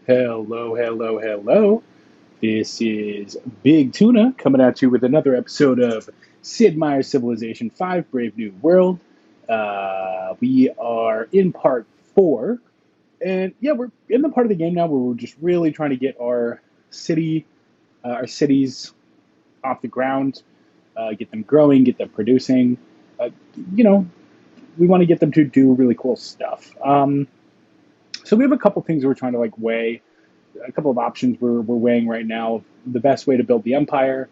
Hello, hello, hello. This is Big Tuna coming at you with another episode of Sid Meier's Civilization 5 Brave New World. We are in part 4, and yeah, we're in the part of the game now where we're just really trying to get our cities off the ground, get them growing, get them producing. Uh, you know, we want to get them to do really cool stuff. So we have a couple things we're trying to weigh, a couple of options we're weighing right now. The best way to build the empire.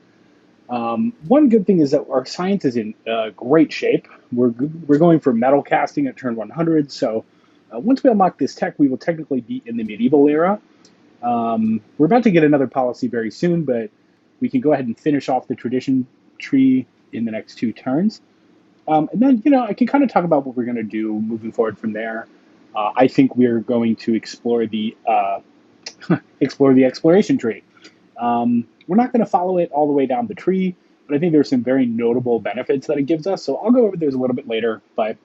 One good thing is that our science is in great shape. We're going for metal casting at turn 100. So once we unlock this tech, we will technically be in the medieval era. We're about to get another policy very soon, but we can go ahead and finish off the tradition tree in the next two turns. And then, I can kind of talk about what we're going to do moving forward from there. I think we're going to explore the exploration tree. We're not going to follow it all the way down the tree, but I think there's some very notable benefits that it gives us. So I'll go over those a little bit later. But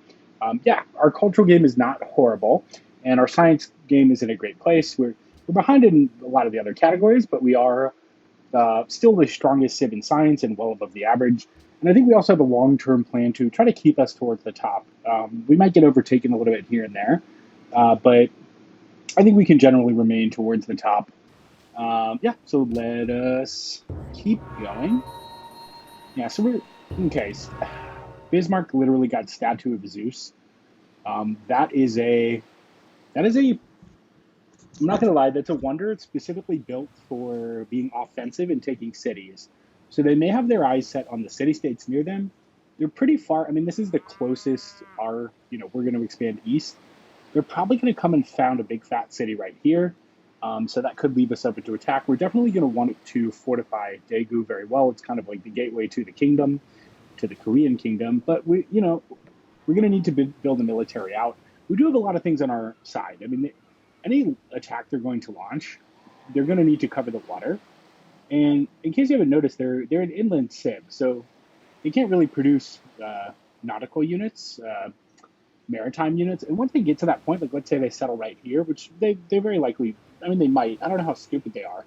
yeah, our cultural game is not horrible, and our science game is in a great place. We're behind in a lot of the other categories, but we are still the strongest civ in science and well above the average. And I think we also have a long-term plan to try to keep us towards the top. We might get overtaken a little bit here and there, but I think we can generally remain towards the top. Yeah, so let us keep going. Yeah, so we're okay. Bismarck literally got statue of Zeus. That is a that is a. I'm not gonna lie, that's a wonder. It's specifically built for being offensive and taking cities. So they may have their eyes set on the city states near them. They're pretty far. I mean, this is the closest our. We're going to expand east. They're probably going to come and found a big fat city right here. So that could leave us open to attack. We're definitely going to want to fortify Daegu very well. It's kind of like the gateway to the kingdom, to the Korean kingdom. But we're going to need to build a military out. We do have a lot of things on our side. I mean, any attack they're going to launch, they're going to need to cover the water. And in case you haven't noticed, they're an inland civ, so they can't really produce nautical units. Maritime units. And once they get to that point, like let's say they settle right here, which they very likely, I mean, they might. I don't know how stupid they are.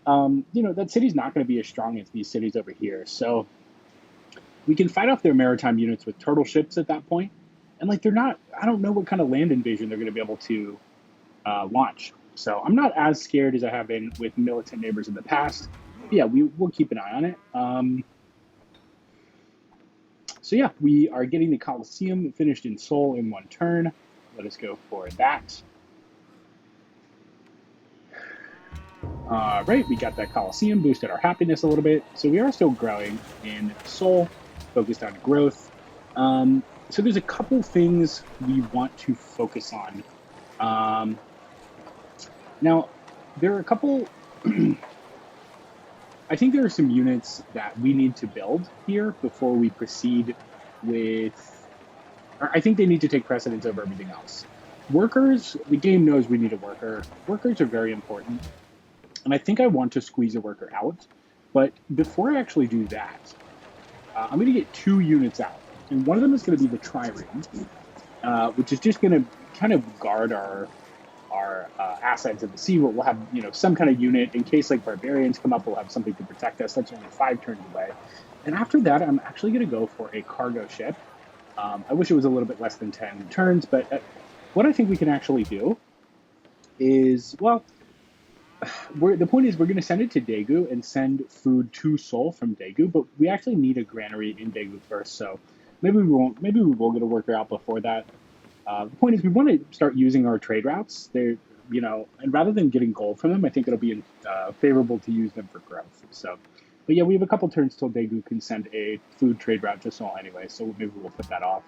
That city's not going to be as strong as these cities over here. So we can fight off their maritime units with turtle ships at that point. And they're not, I don't know what kind of land invasion they're going to be able to launch. So I'm not as scared as I have been with militant neighbors in the past. But yeah, we'll keep an eye on it. So yeah, we are getting the Colosseum finished in Seoul in one turn. Let us go for that. All right, we got that Colosseum, boosted our happiness a little bit. So we are still growing in Seoul, focused on growth. So there's a couple things we want to focus on. Now, there are a couple. I think there are some units that we need to build here before we proceed with. I think they need to take precedence over everything else. Workers, the game knows we need a worker. Workers are very important. And I think I want to squeeze a worker out. But before I actually do that, I'm going to get two units out. And one of them is going to be the trireme, which is just going to kind of guard our assets at the sea. We'll have some kind of unit in case barbarians come up. We'll have something to protect us. That's only 5 turns away. And after that, I'm actually going to go for a cargo ship. I wish it was a little bit less than 10 turns, but what I think we can actually do is, well, the point is we're going to send it to Daegu and send food to Seoul from Daegu, but we actually need a granary in Daegu first, so maybe we won't. Maybe we will get a worker out before that. The point is we want to start using our trade routes. They're, and rather than getting gold from them, I think it'll be favorable to use them for growth. So, but yeah, we have a couple turns till Daegu can send a food trade route to Seoul anyway, so maybe we'll put that off.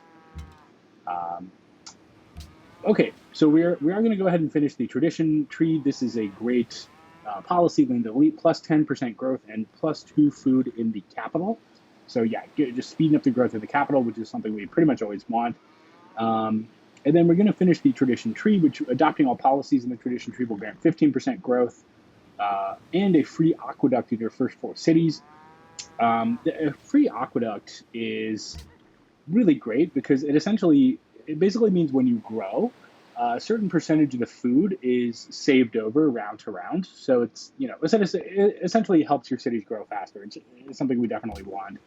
Okay, so we are going to go ahead and finish the tradition tree. This is a great policy, land elite, plus 10% growth and plus 2 food in the capital. So yeah, just speeding up the growth of the capital, which is something we pretty much always want. And then we're going to finish the tradition tree, which adopting all policies in the tradition tree will grant 15% growth and a free aqueduct in your first 4 cities. The free aqueduct is really great because it basically means when you grow, a certain percentage of the food is saved over round to round. So it's, it essentially helps your cities grow faster. It's something we definitely want.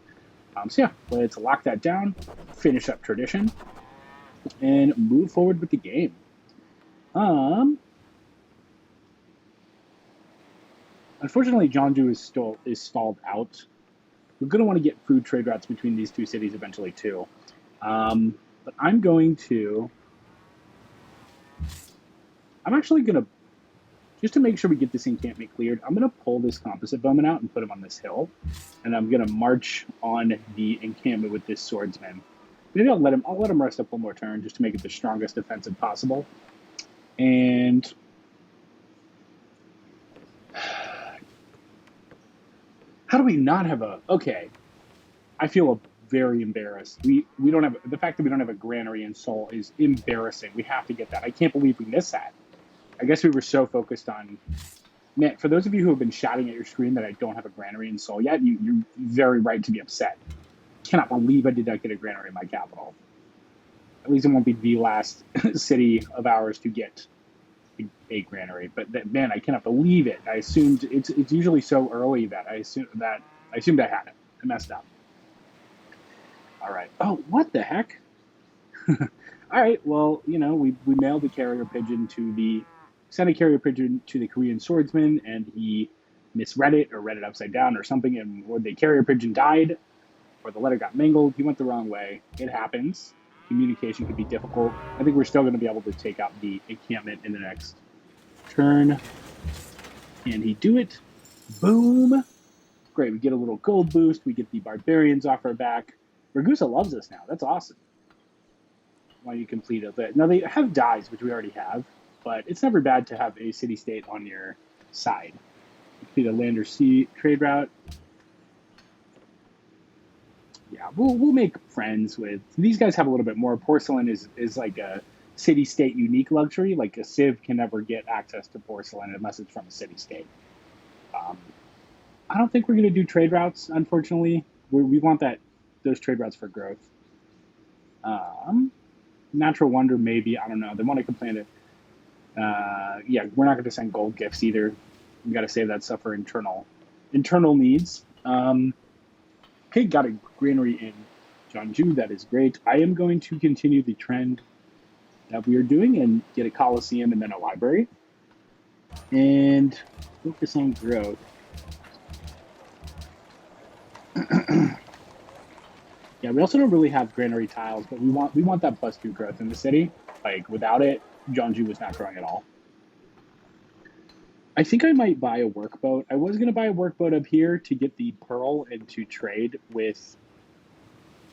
So yeah, let's lock that down, finish up tradition, and move forward with the game. Unfortunately, Jeonju is stalled out. We're going to want to get food trade routes between these two cities eventually too. But I'm actually going to, just to make sure we get this encampment cleared, I'm going to pull this composite bowman out and put him on this hill. And I'm going to march on the encampment with this swordsman. Maybe I'll let him rest up one more turn just to make it the strongest defensive possible. And how do we not have okay. I feel very embarrassed. We don't have, the fact that we don't have a granary in Seoul is embarrassing. We have to get that. I can't believe we missed that. I guess we were so focused on, man, for those of you who have been shouting at your screen that I don't have a granary in Seoul yet, you're very right to be upset. Cannot believe I did not get a granary in my capital. At least it won't be the last city of ours to get a granary. But man, I cannot believe it. I assumed it's usually so early that I assumed I had it. I messed up. All right. Oh, what the heck? All right. Well, we mailed the carrier pigeon sent a carrier pigeon to the Korean swordsman, and he misread it or read it upside down or something, and or the carrier pigeon died, or the letter got mangled. He went the wrong way. It happens. Communication could be difficult. I think we're still going to be able to take out the encampment in the next turn. Can he do it? Boom. Great. We get a little gold boost. We get the barbarians off our back. Ragusa loves us now. That's awesome. Why you complete it. Now they have dies, which we already have, but it's never bad to have a city-state on your side. Complete a land or sea trade route. Yeah, we'll make friends with these guys. Have a little bit more. Porcelain is like a city-state unique luxury. Like a Civ can never get access to porcelain unless it's from a city-state. I don't think we're going to do trade routes, unfortunately. We want those trade routes for growth. Natural wonder, maybe. I don't know. They want to complain it. Yeah, we're not going to send gold gifts either. We got to save that stuff for internal needs. Okay, got a granary in Jeonju. That is great. I am going to continue the trend that we are doing and get a coliseum and then a library. And focus on growth. Yeah, we also don't really have granary tiles, but we want that +2 growth in the city. Like, without it, Jeonju was not growing at all. I think I might buy a workboat. I was going to buy a workboat up here to get the pearl and to trade with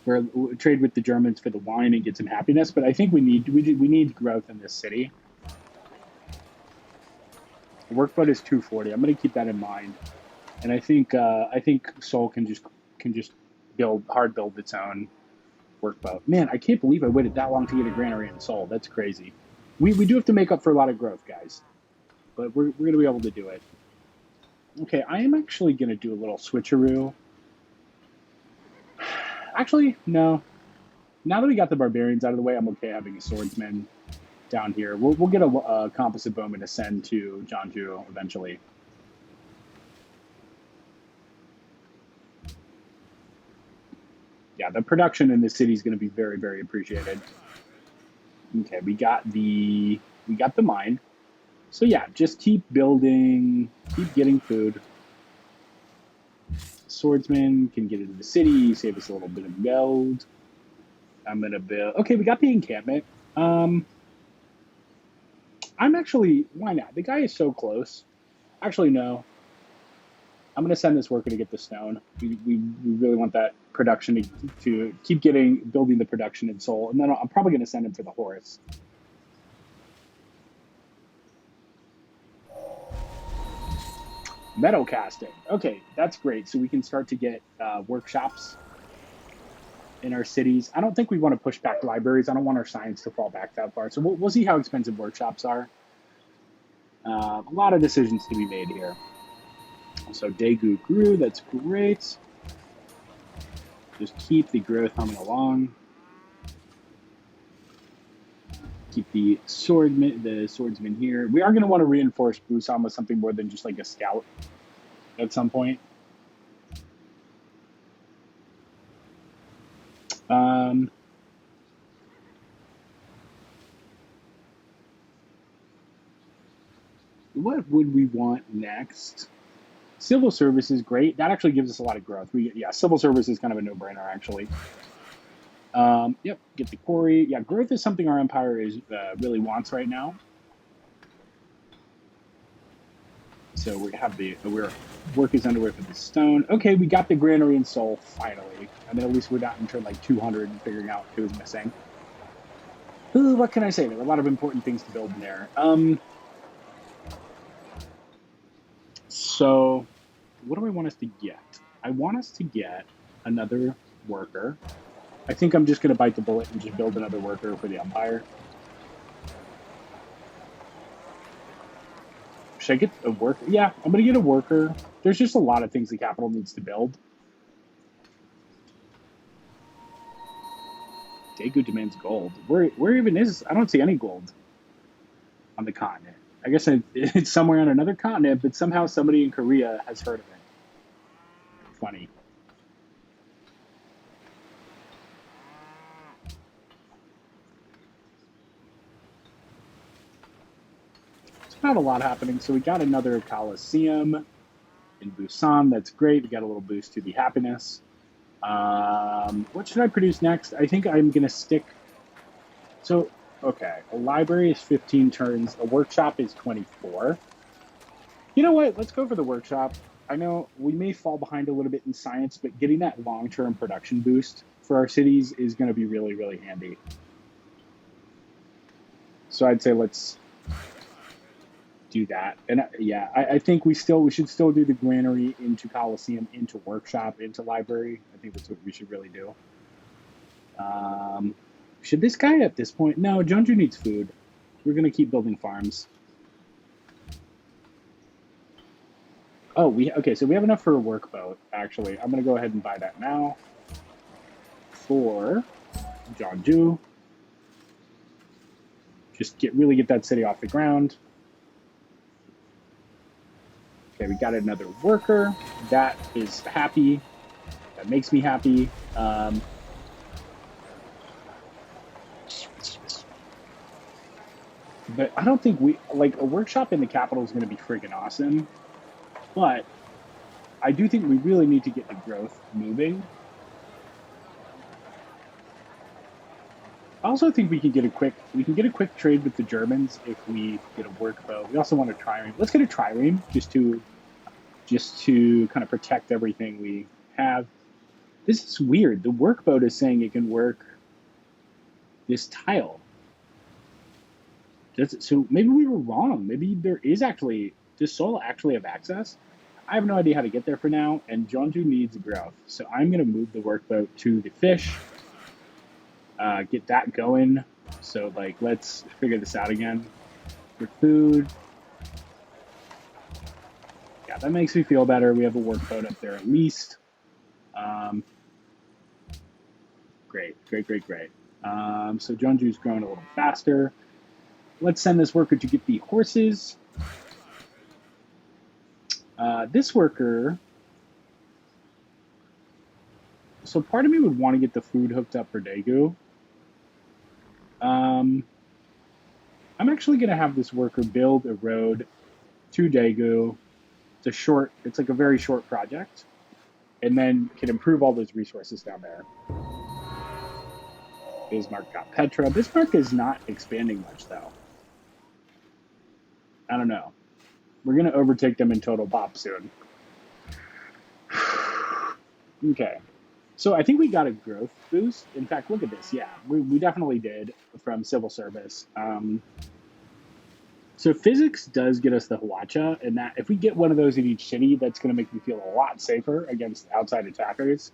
the Germans for the wine and get some happiness, but I think we need growth in this city. The workboat is 240. I'm going to keep that in mind. And I think Seoul can just build its own workboat. Man, I can't believe I waited that long to get a granary in Seoul. That's crazy. We do have to make up for a lot of growth, guys, but we're going to be able to do it. Okay, I am actually going to do a little switcheroo. Actually, no. Now that we got the barbarians out of the way, I'm okay having a swordsman down here. We'll get a composite bowman to send to Jeonju eventually. Yeah, the production in this city is going to be very, very appreciated. Okay, we got the mine. So yeah, just keep building, keep getting food. Swordsman can get into the city, save us a little bit of gold. I'm gonna build. Okay, we got the encampment. I'm actually, why not? The guy is so close. Actually, no. I'm going to send this worker to get the stone. We really want that production to keep building the production in Seoul. And then I'm probably going to send him for the horse. Metal casting. Okay, that's great. So we can start to get workshops in our cities. I don't think we want to push back libraries. I don't want our science to fall back that far. So we'll see how expensive workshops are. A lot of decisions to be made here. So Daegu grew, that's great. Just keep the growth humming along. keep the swordsman here. We are going to want to reinforce Busan with something more than just like a scout at some point. What would we want next? Civil service is great. That actually gives us a lot of growth. Civil service is kind of a no-brainer actually. Yep, get the quarry. Yeah, growth is something our empire is really wants right now. So we have work is underway for the stone. Okay, we got the granary and soul finally. And then at least we're not in turn like 200 and figuring out who was missing. Ooh, what can I say? There were a lot of important things to build in there. So what do I want us to get? I want us to get another worker. I think I'm just going to bite the bullet and just build another worker for the empire. Should I get a worker? Yeah, I'm going to get a worker. There's just a lot of things the capital needs to build. Daegu demands gold. Where even is? I don't see any gold on the continent. I guess it's somewhere on another continent, but somehow somebody in Korea has heard of it. Funny. It's not a lot happening. So we got another Coliseum in Busan. That's great. We got a little boost to the happiness. What should I produce next? I think I'm going to stick. So, okay, a library is 15 turns. A workshop is 24. You know what? Let's go for the workshop. I know we may fall behind a little bit in science, but getting that long-term production boost for our cities is going to be really, really handy. So I'd say let's do that. And yeah, I think we should still do the granary into Coliseum, into workshop, into library. I think that's what we should really do. Should this guy at this point? No, Jeonju needs food. We're going to keep building farms. Oh, okay, so we have enough for a workboat, actually. I'm going to go ahead and buy that now for Jeonju. Just really get that city off the ground. Okay, we got another worker. That is happy. That makes me happy. But I don't think a workshop in the capital is going to be freaking awesome. But I do think we really need to get the growth moving. I also think we can get a quick trade with the Germans if we get a workboat. We also want a trireme. Let's get a trireme just to kind of protect everything we have. This is weird. The workboat is saying it can work this tile. So maybe we were wrong. Maybe does Seoul actually have access? I have no idea how to get there for now, and Jeonju needs growth. So I'm going to move the workboat to the fish, get that going. So, let's figure this out again. For food. Yeah, that makes me feel better. We have a workboat up there at least. Great. So Jeonju's growing a little faster. Let's send this worker to get the horses. This worker. So part of me would want to get the food hooked up for Daegu. I'm actually going to have this worker build a road to Daegu. It's like a very short project. And then can improve all those resources down there. Bismarck got Petra. Bismarck is not expanding much, though. I don't know. We're going to overtake them in total pop soon. Okay. So I think we got a growth boost. In fact, look at this. Yeah, we definitely did from civil service. So physics does get us the Hwacha, and that if we get one of those in each city, that's going to make me feel a lot safer against outside attackers.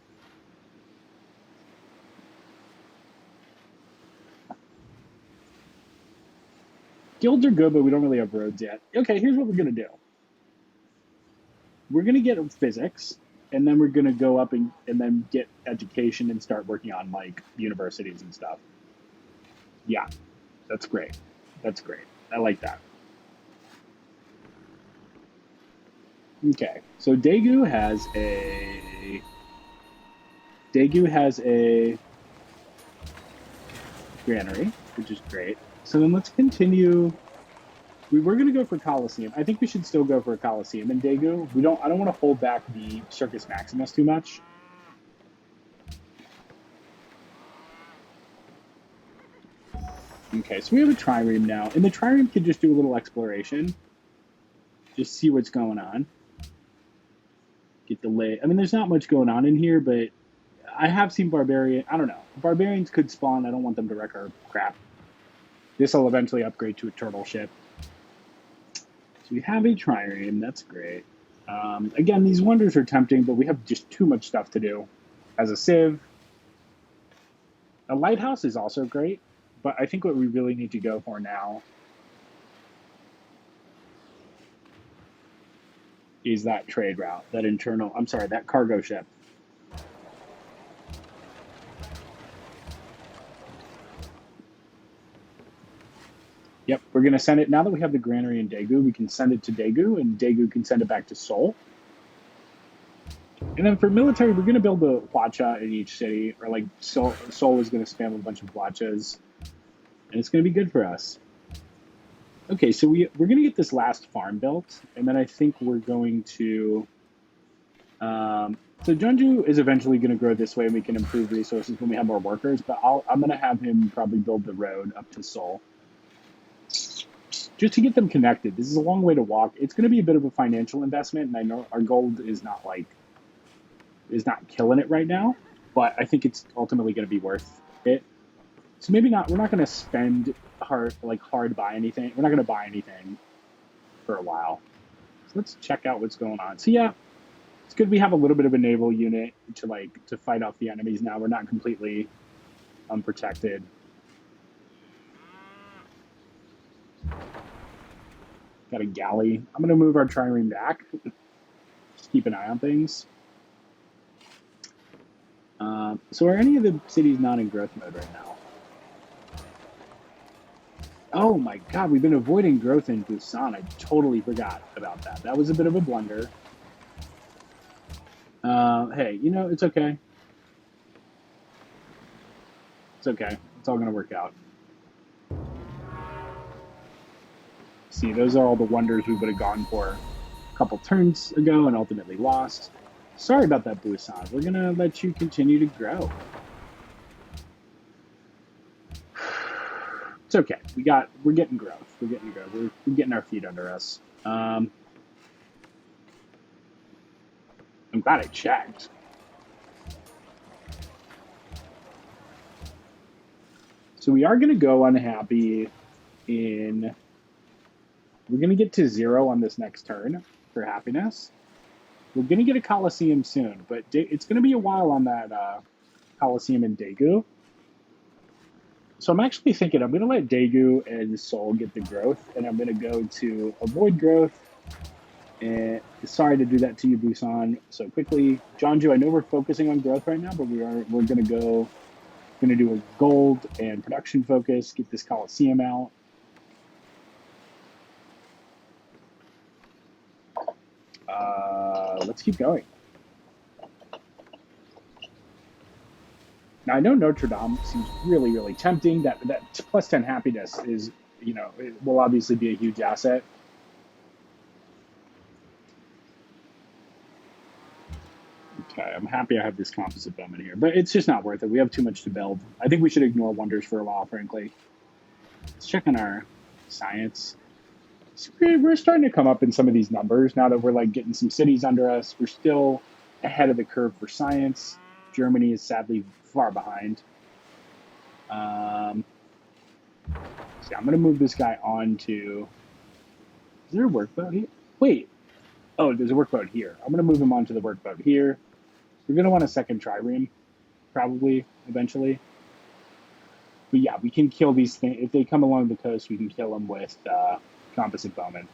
Guilds are good, but we don't really have roads yet. Okay, here's what we're going to do. We're going to get physics, and then we're going to go up and then get education and start working on, universities and stuff. Yeah, That's great. That's great. I like that. Okay, so Daegu has a granary, which is great. So then let's continue. We were going to go for Coliseum. I think we should still go for a Coliseum in Daegu. I don't want to hold back the Circus Maximus too much. Okay, so we have a trireme now, and the trireme can just do a little exploration, just see what's going on. Get the lay. I mean, there's not much going on in here, but I have seen barbarian. I don't know. Barbarians could spawn. I don't want them to wreck our crap. This will eventually upgrade to a turtle ship. So we have a trireme. That's great. Again, these wonders are tempting, but we have just too much stuff to do. As a Civ, a lighthouse is also great, but I think what we really need to go for now is that trade route, that cargo ship. Yep, we're going to send it, now that we have the granary in Daegu, we can send it to Daegu, and Daegu can send it back to Seoul. And then for military, we're going to build a Hwacha in each city, or like Seoul is going to spam a bunch of Hwachas, and it's going to be good for us. Okay, so we're going to get this last farm built, and then I think we're going to... so Jeonju is eventually going to grow this way, and we can improve resources when we have more workers, but I'm going to have him probably build the road up to Seoul, just to get them connected. This is a long way to walk. It's going to be a bit of a financial investment, and I know our gold is not killing it right now, but I think it's ultimately going to be worth it. So maybe not. We're not going to spend hard buy anything. We're not going to buy anything for a while. So let's check out what's going on. So yeah, it's good we have a little bit of a naval unit to fight off the enemies now. We're not completely unprotected. Got a galley. I'm going to move our trireme back. Just keep an eye on things. So are any of the cities not in growth mode right now? Oh my god, we've been avoiding growth in Busan. I totally forgot about that. That was a bit of a blunder. Hey, it's okay. It's okay. It's all going to work out. See, those are all the wonders we would have gone for a couple turns ago and ultimately lost. Sorry about that, Busan. We're going to let you continue to grow. It's okay. We're getting growth. We're getting our feet under us. I'm glad I checked. So we are going to go unhappy in... We're going to get to 0 on this next turn for happiness. We're going to get a Coliseum soon, but it's going to be a while on that Coliseum in Daegu. So I'm actually thinking I'm going to let Daegu and Seoul get the growth, and I'm going to go to avoid growth. And sorry to do that to you, Busan, so quickly. Jeonju, I know we're focusing on growth right now, but we're going to do a gold and production focus, get this Coliseum out. Let's keep going. Now, I know Notre Dame seems really, really tempting. That plus 10 happiness is, it will obviously be a huge asset. Okay, I'm happy I have this composite bowman here, but it's just not worth it. We have too much to build. I think we should ignore wonders for a while, frankly. Let's check on our science. So we're starting to come up in some of these numbers now that we're getting some cities under us. We're still ahead of the curve for science. Germany is sadly far behind. See, I'm going to move this guy on to... Is there a workboat here? Wait. Oh, there's a workboat here. I'm going to move him onto the workboat here. We're going to want a second trireme, probably, eventually. But yeah, we can kill these things. If they come along the coast, we can kill them with composite bowman.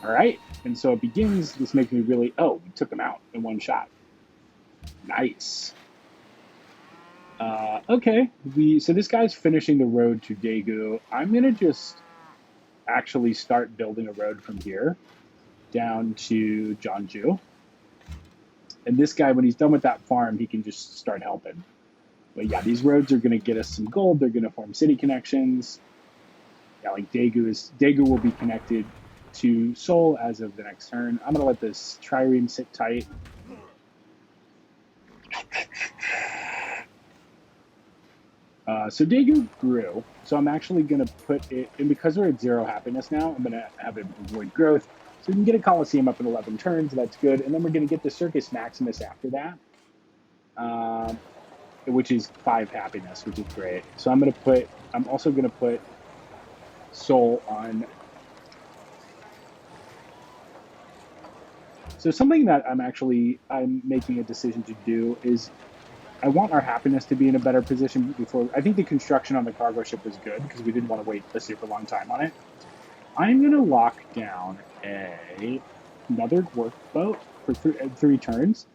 All right, and so it begins. This makes me really... Oh, we took them out in one shot. Nice. Okay, so this guy's finishing the road to Daegu. I'm gonna just actually start building a road from here down to Jeonju. And this guy, when he's done with that farm, he can just start helping. But yeah, these roads are going to get us some gold. They're going to form city connections. Yeah, like Daegu will be connected to Seoul as of the next turn. I'm going to let this trireme sit tight. So Daegu grew. So I'm actually going to put it, and because we're at 0 happiness now, I'm going to have it avoid growth. So we can get a Coliseum up in 11 turns. That's good. And then we're going to get the Circus Maximus after that. Which is 5 happiness, which is great. So I'm also going to put Seoul on. So something that I'm making a decision to do is I want our happiness to be in a better position before. I think the construction on the cargo ship was good because we didn't want to wait a super long time on it. I'm going to lock down another workboat for 3 turns.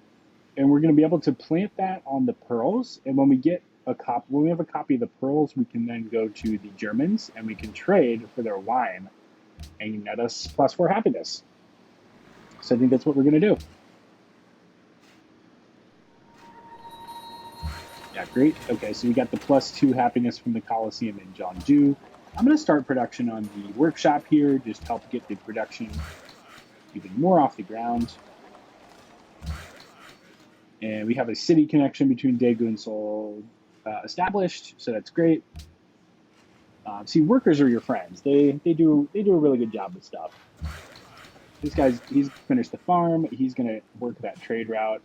And we're going to be able to plant that on the pearls. And when we have a copy of the pearls, we can then go to the Germans and we can trade for their wine and net us +4 happiness. So I think that's what we're going to do. Yeah, great. Okay, so we got the +2 happiness from the Coliseum in Jeonju. I'm going to start production on the workshop here, just help get the production even more off the ground. And we have a city connection between Daegu and Seoul established, so that's great. See, workers are your friends. They do a really good job with stuff. He's finished the farm. He's gonna work that trade route.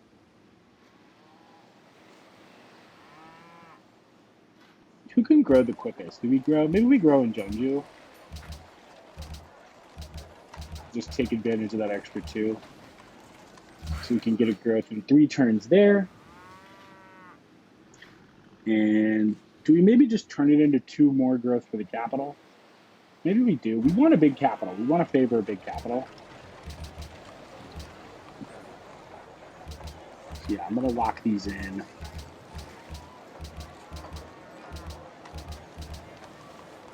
Who can grow the quickest? Maybe we grow in Jeonju. Just take advantage of that extra 2. So we can get a growth in 3 turns there. And do we maybe just turn it into 2 more growth for the capital? Maybe we do. We want a big capital. We want to favor a big capital. So yeah, I'm going to lock these in.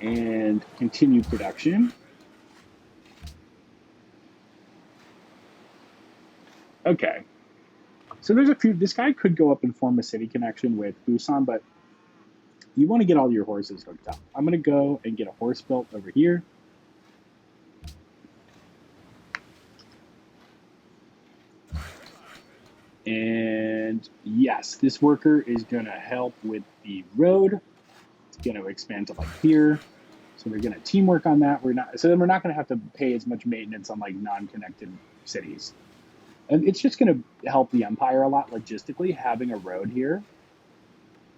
And continue production. Okay. So there's a few. This guy could go up and form a city connection with Busan, but you want to get all your horses hooked up. I'm going to go and get a horse built over here. And yes, this worker is going to help with the road. It's going to expand to like here. So we're going to teamwork on that. So then we're not going to have to pay as much maintenance on like non-connected cities. And it's just going to help the empire a lot logistically, having a road here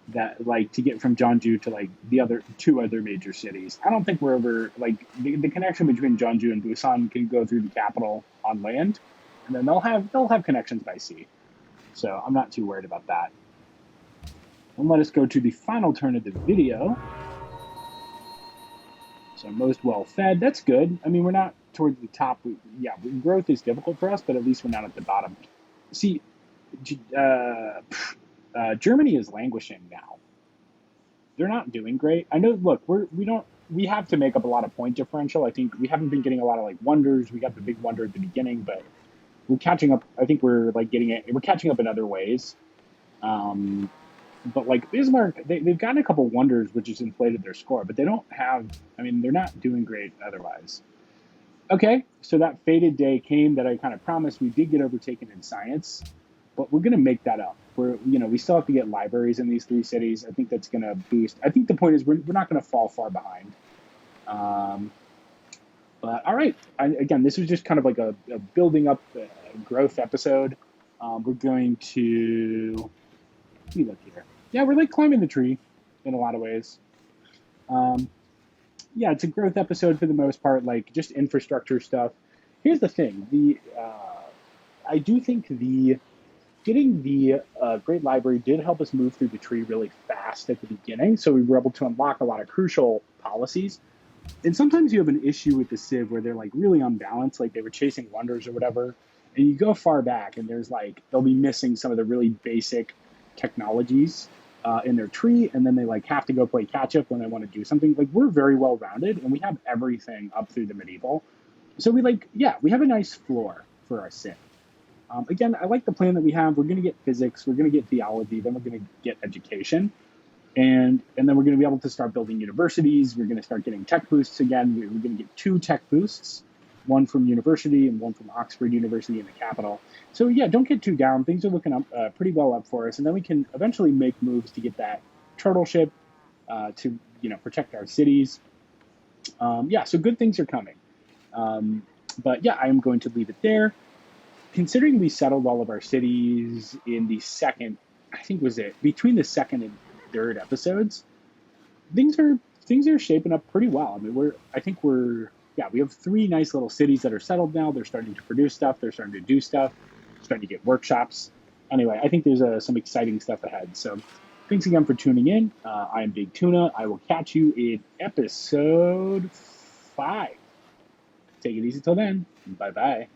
that like to get from Jeonju to like the other 2 other major cities. I don't think we're ever like the connection between Jeonju and Busan can go through the capital on land, and then they'll have connections by sea. So I'm not too worried about that. And let us go to the final turn of the video. So most well fed. That's good. I mean, we're not towards the top. Growth is difficult for us, but at least we're not at the bottom. See, Germany is languishing now. They're not doing great. I know. Look, we have to make up a lot of point differential. I think we haven't been getting a lot of like wonders. We got the big wonder at the beginning, but we're catching up. I think we're like getting it. We're catching up in other ways. But like Bismarck, they've gotten a couple wonders, which has inflated their score, but they don't have. I mean, they're not doing great otherwise. Okay, so that fated day came that I kind of promised. We did get overtaken in science, but we're going to make that up. We still have to get libraries in these 3 cities. I think that's going to boost. I think the point is we're not going to fall far behind. But all right, again, this was just kind of like a building up growth episode. We're going to look here. Yeah, we're like climbing the tree in a lot of ways. Yeah, it's a growth episode for the most part, like just infrastructure stuff. Here's the thing: I do think getting the Great Library did help us move through the tree really fast at the beginning, so we were able to unlock a lot of crucial policies. And sometimes you have an issue with the Civ where they're like really unbalanced, like they were chasing wonders or whatever, And you go far back, and there's like they'll be missing some of the really basic technologies in their tree, and then they like have to go play catch up when they want to do something. Like we're very well rounded, and we have everything up through the medieval. So we like, yeah, we have a nice floor for our Civ. Again, I like the plan that we have. We're going to get physics, we're going to get theology, then we're going to get education, and then we're going to be able to start building universities. We're going to start getting tech boosts again. We're going to get 2 tech boosts, one from university and one from Oxford University in the capital. So yeah, don't get too down. Things are looking up pretty well up for us, and then we can eventually make moves to get that turtle ship to protect our cities. Yeah, so good things are coming. But yeah, I am going to leave it there. Considering we settled all of our cities in the second, I think was it between the second and third episodes, things are shaping up pretty well. I mean, I think yeah, we have 3 nice little cities that are settled now. They're starting to produce stuff. They're starting to do stuff. Starting to get workshops. Anyway, I think there's some exciting stuff ahead. So, thanks again for tuning in. I am Big Tuna. I will catch you in episode 5. Take it easy till then. Bye bye.